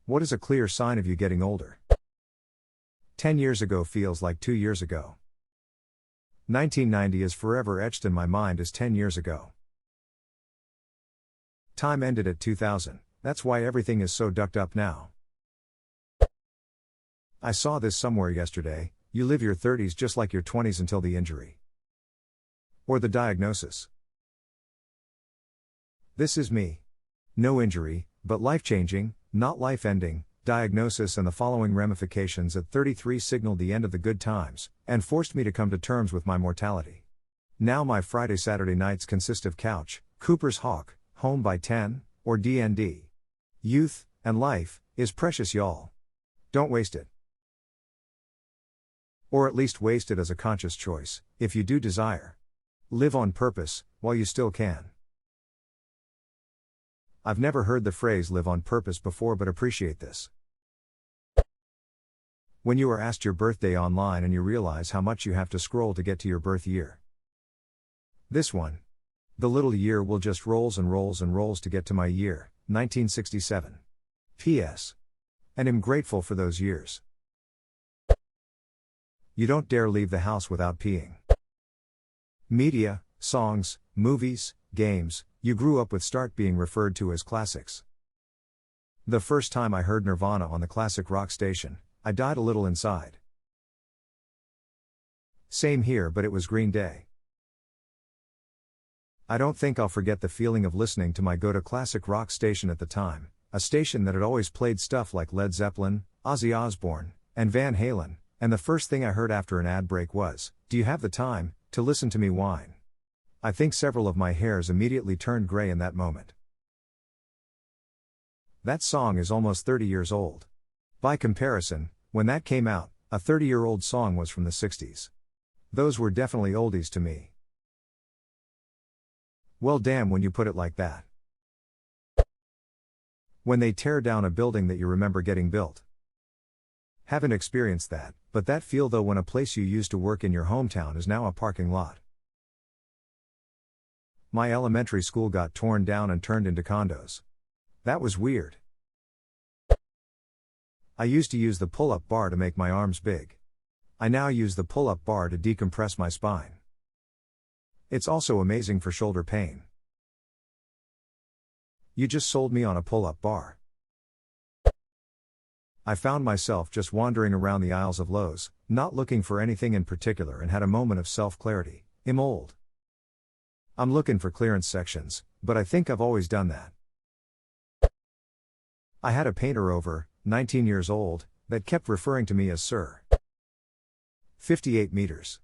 What is a clear sign of you getting older? 10 years ago feels like 2 years ago. 1990 is forever etched in my mind as 10 years ago. Time ended at 2000, that's why everything is so ducked up now. I saw this somewhere yesterday, you live your 30s just like your 20s until the injury. Or the diagnosis. This is me. No injury, but life-changing, not life-ending, diagnosis and the following ramifications at 33 signaled the end of the good times, and forced me to come to terms with my mortality. Now my Friday-Saturday nights consist of couch, Cooper's Hawk, Home by 10, or D&D. Youth, and life, is precious y'all. Don't waste it. Or at least waste it as a conscious choice, if you do desire. Live on purpose, while you still can. I've never heard the phrase live on purpose before but appreciate this. When you are asked your birthday online and you realize how much you have to scroll to get to your birth year. This one. The little year will just rolls and rolls and rolls to get to my year, 1967. P.S. And am grateful for those years. You don't dare leave the house without peeing. Media, songs, movies, games, you grew up with start being referred to as classics. The first time I heard Nirvana on the classic rock station, I died a little inside. Same here, but it was Green Day. I don't think I'll forget the feeling of listening to my go-to classic rock station at the time, a station that had always played stuff like Led Zeppelin, Ozzy Osbourne, and Van Halen, and the first thing I heard after an ad break was, "Do you have the time to listen to me whine?" I think several of my hairs immediately turned gray in that moment. That song is almost 30 years old. By comparison, when that came out, a 30-year-old song was from the 60s. Those were definitely oldies to me. Well, damn when you put it like that. When they tear down a building that you remember getting built. Haven't experienced that, but that feel though when a place you used to work in your hometown is now a parking lot. My elementary school got torn down and turned into condos. That was weird. I used to use the pull-up bar to make my arms big. I now use the pull-up bar to decompress my spine. It's also amazing for shoulder pain. You just sold me on a pull-up bar. I found myself just wandering around the aisles of Lowe's, not looking for anything in particular and had a moment of self-clarity. I'm old. I'm looking for clearance sections, but I think I've always done that. I had a painter over, 19 years old, that kept referring to me as Sir. 58 meters.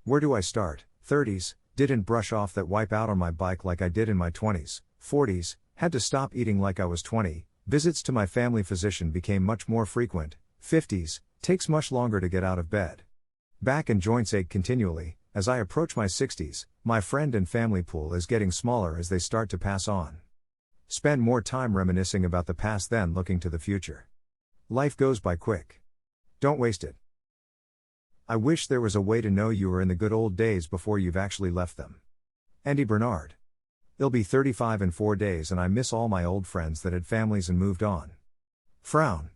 Where do I start? 30s, didn't brush off that wipe out on my bike like I did in my 20s, 40s, had to stop eating like I was 20, visits to my family physician became much more frequent, 50s, takes much longer to get out of bed. Back and joints ache continually. As I approach my 60s, my friend and family pool is getting smaller as they start to pass on. Spend more time reminiscing about the past than looking to the future. Life goes by quick. Don't waste it. I wish there was a way to know you were in the good old days before you've actually left them. Andy Bernard. I'll be 35 in 4 days and I miss all my old friends that had families and moved on. Frown.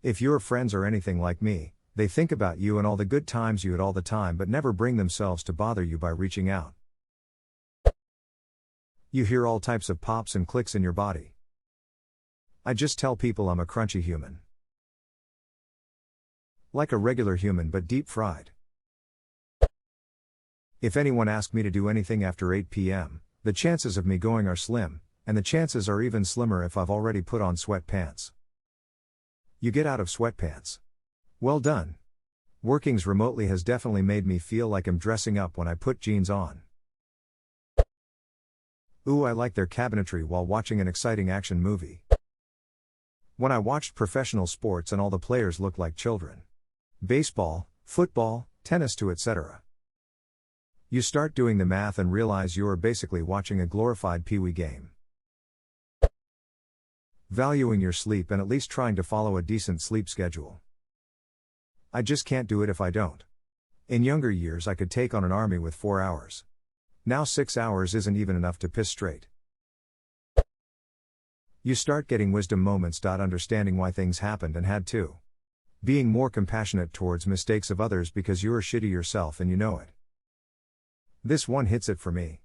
If your friends are anything like me, they think about you and all the good times you had all the time but never bring themselves to bother you by reaching out. You hear all types of pops and clicks in your body. I just tell people I'm a crunchy human. Like a regular human but deep fried. If anyone asked me to do anything after 8 p.m., the chances of me going are slim, and the chances are even slimmer if I've already put on sweatpants. You get out of sweatpants. Well done. Workings remotely has definitely made me feel like I'm dressing up when I put jeans on. Ooh, I like their cabinetry while watching an exciting action movie. When I watched professional sports and all the players looked like children. Baseball, football, tennis too, etc. You start doing the math and realize you are basically watching a glorified Pee-wee game. Valuing your sleep and at least trying to follow a decent sleep schedule. I just can't do it if I don't. In younger years I could take on an army with 4 hours. Now 6 hours isn't even enough to piss straight. You start getting wisdom moments. Understanding why things happened and had to. Being more compassionate towards mistakes of others because you're shitty yourself and you know it. This one hits it for me.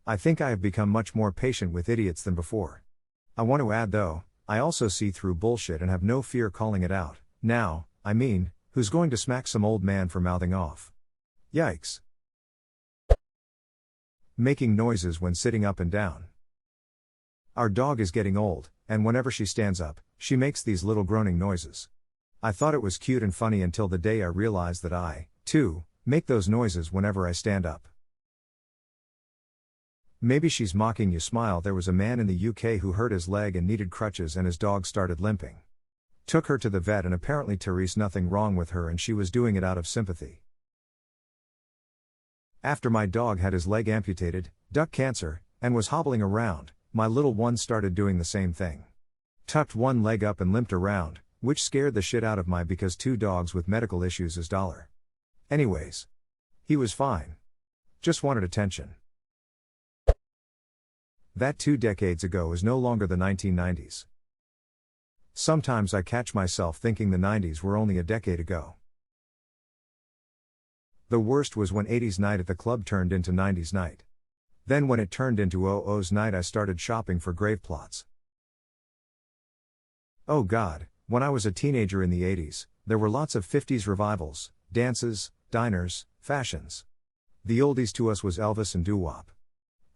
I think I have become much more patient with idiots than before. I want to add though, I also see through bullshit and have no fear calling it out. Now, I mean, who's going to smack some old man for mouthing off? Yikes. Making noises when sitting up and down. Our dog is getting old, and whenever she stands up, she makes these little groaning noises. I thought it was cute and funny until the day I realized that I, too, make those noises whenever I stand up. Maybe she's mocking you. Smile. There was a man in the UK who hurt his leg and needed crutches and his dog started limping. Took her to the vet and apparently Therese nothing wrong with her and she was doing it out of sympathy. After my dog had his leg amputated, duck cancer, and was hobbling around, my little one started doing the same thing. Tucked one leg up and limped around, which scared the shit out of my because two dogs with medical issues is $. Anyways. He was fine. Just wanted attention. That 2 decades ago is no longer the 1990s. Sometimes I catch myself thinking the 90s were only a decade ago. The worst was when 80s night at the club turned into 90s night. Then when it turned into 00s night I started shopping for grave plots. Oh God, when I was a teenager in the 80s, there were lots of 50s revivals, dances, diners, fashions. The oldies to us was Elvis and doo-wop.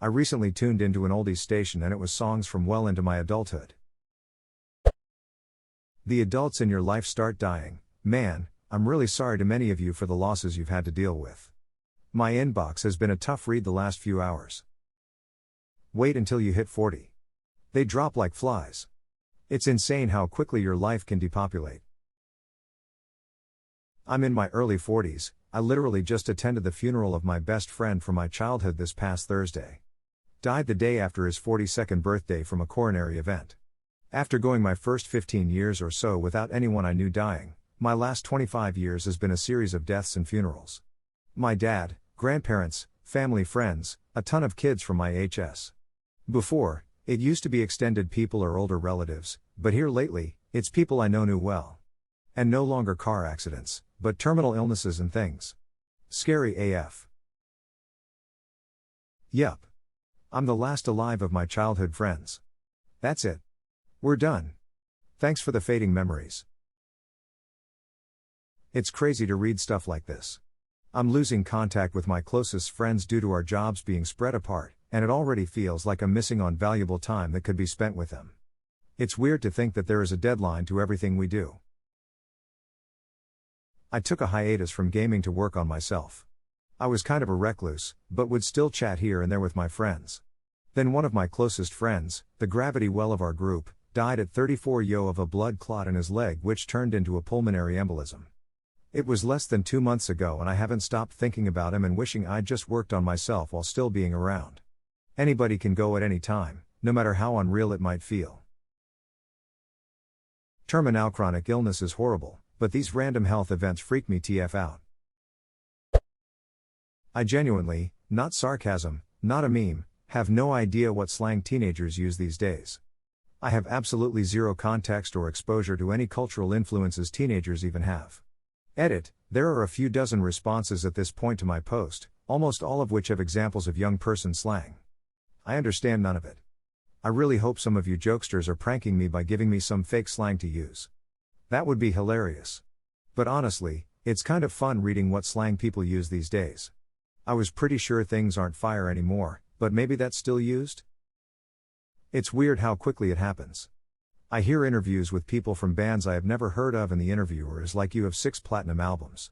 I recently tuned into an oldies station and it was songs from well into my adulthood. The adults in your life start dying. Man, I'm really sorry to many of you for the losses you've had to deal with. My inbox has been a tough read the last few hours. Wait until you hit 40. They drop like flies. It's insane how quickly your life can depopulate. I'm in my early 40s, I literally just attended the funeral of my best friend from my childhood this past Thursday. Died the day after his 42nd birthday from a coronary event. After going my first 15 years or so without anyone I knew dying, my last 25 years has been a series of deaths and funerals. My dad, grandparents, family friends, a ton of kids from my HS. Before, it used to be extended people or older relatives, but here lately, it's people I knew well. And no longer car accidents, but terminal illnesses and things. Scary AF. Yup. I'm the last alive of my childhood friends. That's it. We're done. Thanks for the fading memories. It's crazy to read stuff like this. I'm losing contact with my closest friends due to our jobs being spread apart, and it already feels like I'm missing on valuable time that could be spent with them. It's weird to think that there is a deadline to everything we do. I took a hiatus from gaming to work on myself. I was kind of a recluse, but would still chat here and there with my friends. Then one of my closest friends, the gravity well of our group, died at 34 of a blood clot in his leg which turned into a pulmonary embolism. It was less than 2 months ago and I haven't stopped thinking about him and wishing I'd just worked on myself while still being around. Anybody can go at any time, no matter how unreal it might feel. Terminal chronic illness is horrible, but these random health events freak me TF out. I genuinely, not sarcasm, not a meme, have no idea what slang teenagers use these days. I have absolutely zero context or exposure to any cultural influences teenagers even have. Edit, there are a few dozen responses at this point to my post, almost all of which have examples of young person slang. I understand none of it. I really hope some of you jokesters are pranking me by giving me some fake slang to use. That would be hilarious. But honestly, it's kind of fun reading what slang people use these days. I was pretty sure things aren't fire anymore, but maybe that's still used? It's weird how quickly it happens. I hear interviews with people from bands I have never heard of and the interviewer is like, you have 6 platinum albums.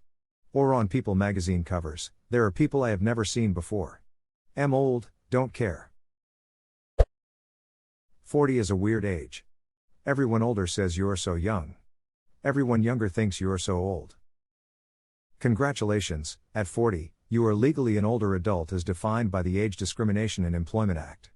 Or on People magazine covers, there are people I have never seen before. Am old, don't care. 40 is a weird age. Everyone older says you're so young. Everyone younger thinks you're so old. Congratulations, at 40, you are legally an older adult as defined by the Age Discrimination in Employment Act.